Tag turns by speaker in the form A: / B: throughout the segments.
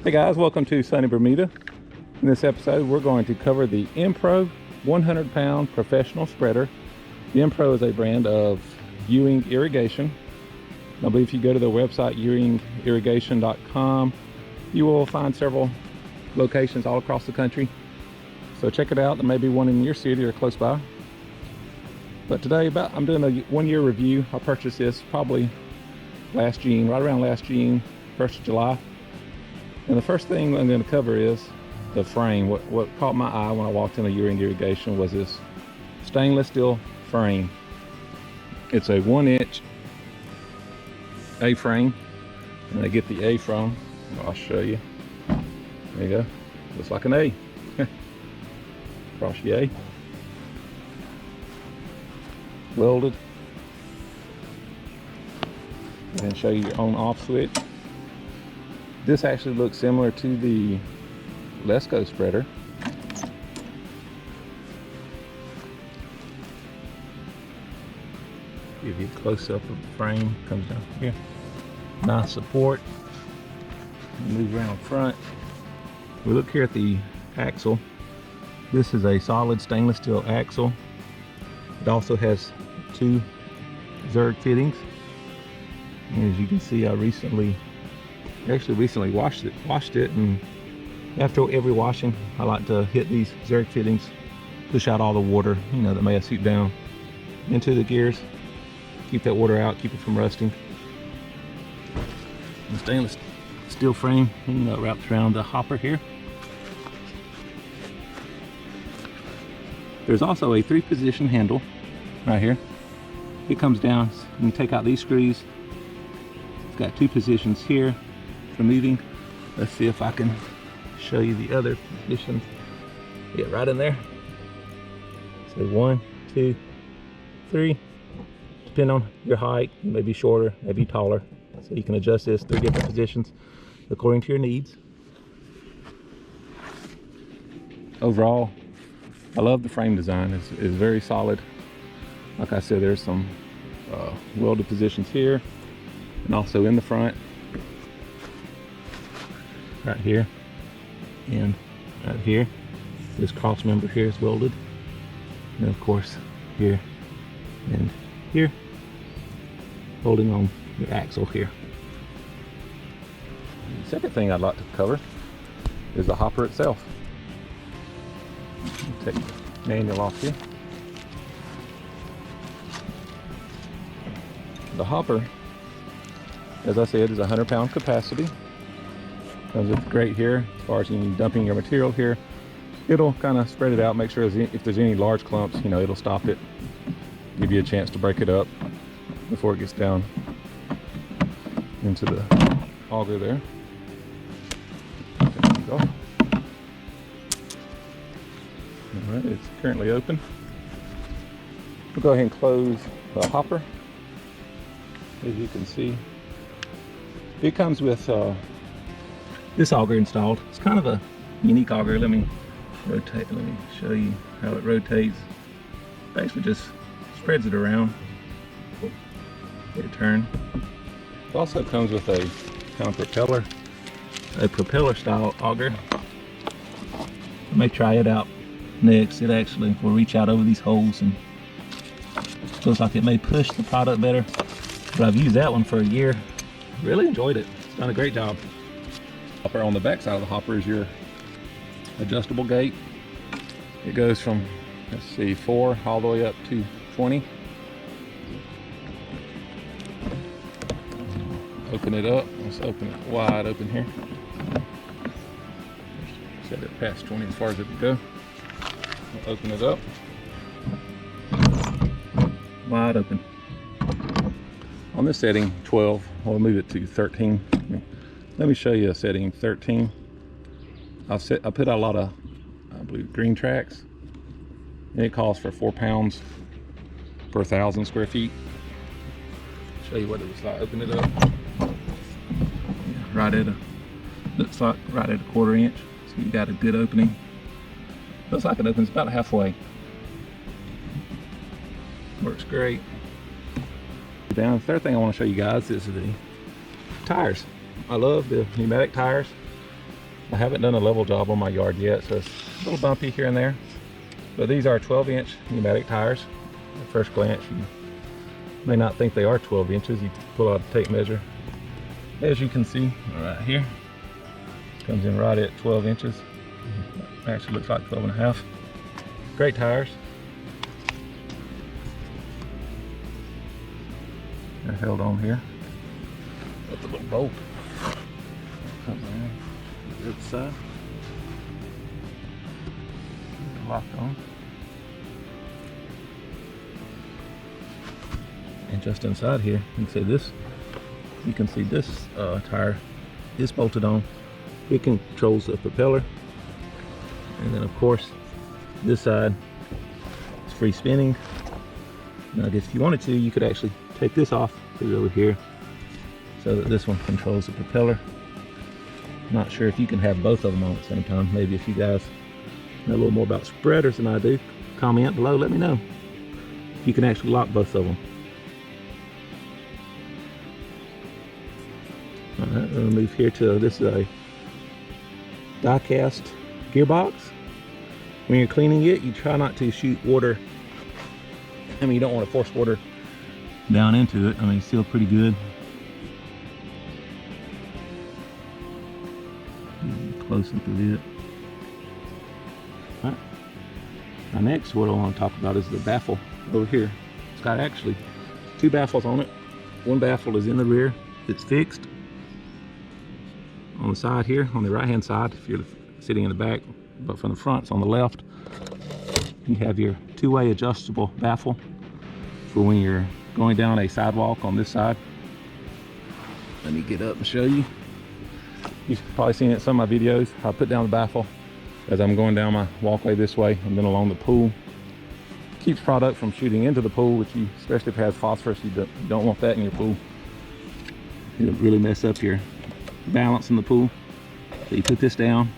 A: Hey guys, welcome to sunny Bermuda. In this episode, we're going to cover the Empro 100-pound professional spreader. The Empro is a brand of Ewing Irrigation. I believe if you go to their website, ewingirrigation.com, you will find several locations all across the country. So check it out. There may be one in your city or close by. But today, I'm doing a 1-year review. I purchased this probably last June, right around last June, 1st of July. And the first thing I'm going to cover is the frame. What caught my eye when I walked into Ewing Irrigation was this stainless steel frame. It's a 1-inch A-frame, and I get the A from, I'll show you. There you go. Looks like an A. Across the A. Welded. And show you your on-off switch. This actually looks similar to the Lesco spreader. Give you a close-up of the frame. Comes down here. Nice support. Move around front. We look here at the axle. This is a solid stainless steel axle. It also has 2 Zerg fittings. And as you can see, I recently washed it, and after every washing, I like to hit these Zerg fittings, push out all the water, that may have seeped down into the gears, keep that water out, keep it from rusting. The stainless steel frame, wrapped around the hopper here. There's also a 3-position handle right here. It comes down, you can take out these screws. It's got 2 positions here for moving. Let's see if I can show you the other positions. Yeah, right in there. So 1, 2, 3. Depending on your height, you may be shorter, maybe taller. So you can adjust this 3 different positions according to your needs. Overall, I love the frame design. It's very solid. Like I said, there's some welded positions here and also in the front. Right here and right here. This cross member here is welded. And of course, here and here, holding on the axle here. The second thing I'd like to cover is the hopper itself. Take the manual off here. The hopper, as I said, is 100-pound capacity. Comes with the grate here. As far as you dumping your material here, it'll kind of spread it out, make sure if there's any large clumps, it'll stop it, give you a chance to break it up before it gets down into the auger there. There we go. Alright, it's currently open. We'll go ahead and close the hopper. As you can see, it comes with this auger installed. It's kind of a unique auger. Let me show you how it rotates. Basically just spreads it around. Let it turn. It also comes with a kind of propeller style auger. I may try it out next. It actually will reach out over these holes and looks like it may push the product better. But I've used that one for a year. Really enjoyed it. It's done a great job. Hopper on the back side of the hopper is your adjustable gate. It goes from, let's see, 4 all the way up to 20. Open it up. Let's open it wide open here. Set it past 20 as far as it would go. We'll open it up. Wide open. On this setting, 12, I'll move it to 13. Let me show you a setting 13. I put out a lot of, I believe, green tracks, and it calls for 4 pounds per 1,000 square feet. Show you what it looks like. Open it up. Looks like right at a 1/4 inch. So you got a good opening. Looks like it opens about halfway. Works great. Down. The third thing I want to show you guys is the tires. I love the pneumatic tires. I haven't done a level job on my yard yet, so it's a little bumpy here and there. But these are 12-inch pneumatic tires. At first glance, you may not think they are 12 inches. You pull out a tape measure. As you can see right here, comes in right at 12 inches. Actually looks like 12 and a half. Great tires. They're held on here with the little bolt. Comes in the other side. Locked on. And just inside here, you can see this tire is bolted on. It controls the propeller. And then of course, this side is free spinning. Now I guess if you wanted to, you could actually take this off, put it over here, so that this one controls the propeller. Not sure if you can have both of them on at the same time. Maybe if you guys know a little more about spreaders than I do, comment below, let me know if you can actually lock both of them. Alright, we'll move here to, this is a die-cast gearbox. When you're cleaning it, you try not to shoot water. I mean, you don't want to force water down into it. I mean, it's still pretty good. Close up a bit. Alright. Now next, what I want to talk about is the baffle over here. It's got actually two baffles on it. One baffle is in the rear. It's fixed. On the side here, on the right hand side, if you're sitting in the back, but from the front, it's on the left. You have your two-way adjustable baffle for when you're going down a sidewalk on this side. Let me get up and show you. You've probably seen it in some of my videos. I put down the baffle as I'm going down my walkway this way and then along the pool. Keeps product from shooting into the pool, which you, especially if it has phosphorus, you don't want that in your pool. It'll really mess up your balance in the pool. So you put this down.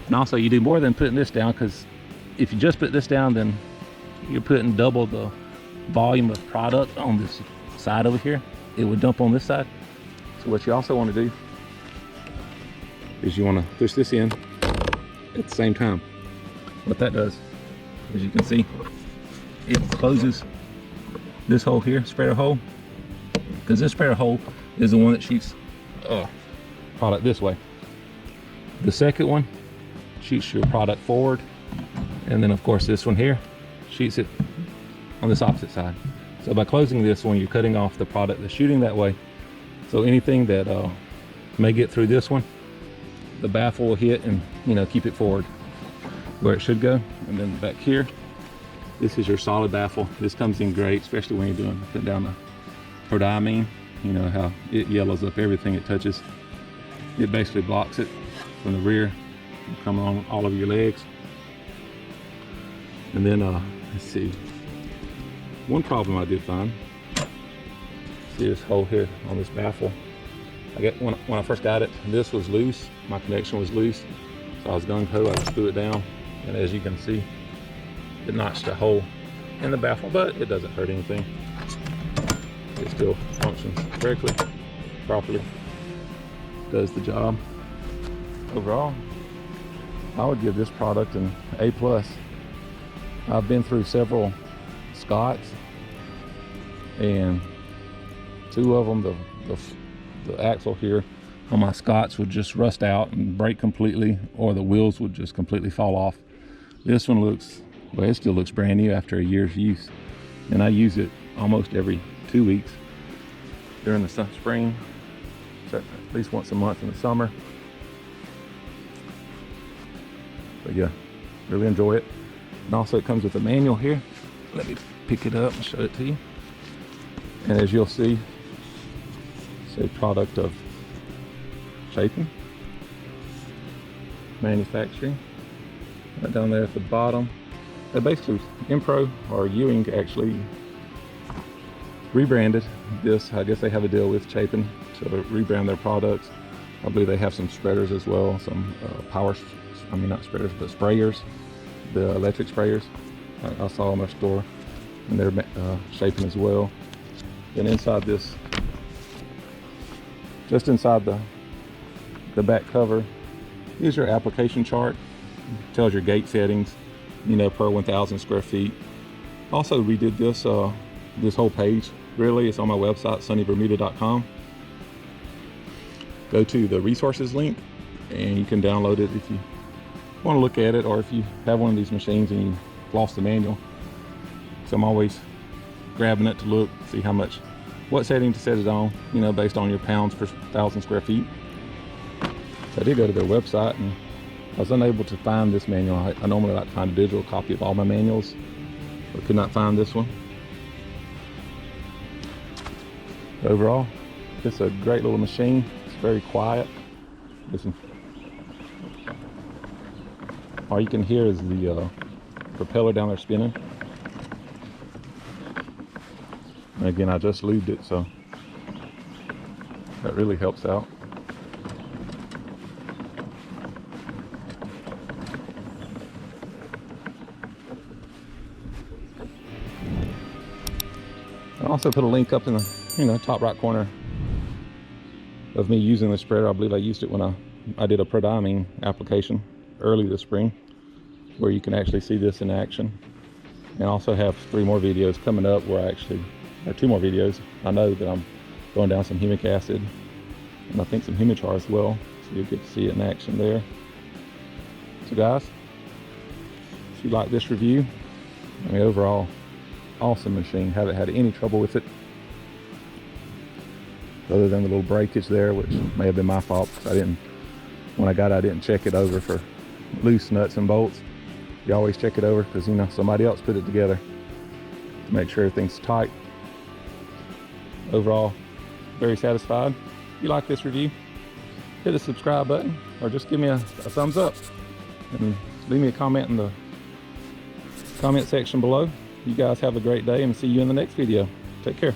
A: And also you do more than putting this down, because if you just put this down, then you're putting double the volume of product on this side over here. It would dump on this side. So what you also want to do is you want to push this in at the same time. What that does, as you can see, it closes this hole here, spreader hole, because this spreader hole is the one that shoots product this way. The second one shoots your product forward, and then of course this one here shoots it on this opposite side. So by closing this one, you're cutting off the product that's shooting that way. So anything that may get through this one, the baffle will hit and, you know, keep it forward where it should go. And then back here, this is your solid baffle. This comes in great, especially when you're putting down the prodiamine. You know how it yellows up everything it touches. It basically blocks it from the rear, come on all of your legs. And then let's see, one problem I did find, see this hole here on this baffle. I got when I first got it, this was loose, my connection was loose, so I was gung-ho, I just threw it down, and as you can see, it notched a hole in the baffle, but it doesn't hurt anything. It still functions correctly, properly, does the job. Overall, I would give this product an A+. I've been through several Scotts, and two of them, the axle here on my Scotts would just rust out and break completely, or the wheels would just completely fall off. This one looks, well, it still looks brand new after a year's use, and I use it almost every 2 weeks during the spring, so at least once a month in the summer. But yeah, really enjoy it. And also it comes with a manual here. Let me pick it up and show it to you. And as you'll see, it's a product of Chapin manufacturing. Right down there at the bottom. They basically, Empro or Ewing actually rebranded this. I guess they have a deal with Chapin to rebrand their products. I believe they have some spreaders as well, some not spreaders, but sprayers, the electric sprayers. I saw in their store, and they're Chapin as well. Then inside this, just inside the back cover, Here's your application chart. It tells your gate settings, you know, per 1,000 square feet. Also redid this this whole page. Really, it's on my website, sunnybermuda.com. Go to the resources link and you can download it if you want to look at it, or if you have one of these machines and you lost the manual. So I'm always grabbing it to look, see how much, what setting to set it on, you know, based on your pounds per 1,000 square feet. So I did go to their website and I was unable to find this manual. I normally like to find a digital copy of all my manuals, but could not find this one. Overall, it's a great little machine. It's very quiet. Listen. All you can hear is the propeller down there spinning. And again, I just lubed it, so that really helps out. I also put a link up in the top right corner of me using the spreader. I believe I used it when I did a prodiamine application early this spring, where you can actually see this in action. And I also have 3 more videos coming up where or 2 more videos. I know that I'm going down some humic acid and I think some humichar as well, so you'll get to see it in action there. So guys, if you like this review, I mean, overall, awesome machine. Haven't had any trouble with it, other than the little breakage there, which may have been my fault, because when I got it, I didn't check it over for loose nuts and bolts. You always check it over, because, you know, somebody else put it together to make sure everything's tight. Overall, very satisfied. If you like this review, hit the subscribe button, or just give me a thumbs up, and leave me a comment in the comment section below. You guys have a great day, and see you in the next video. Take care.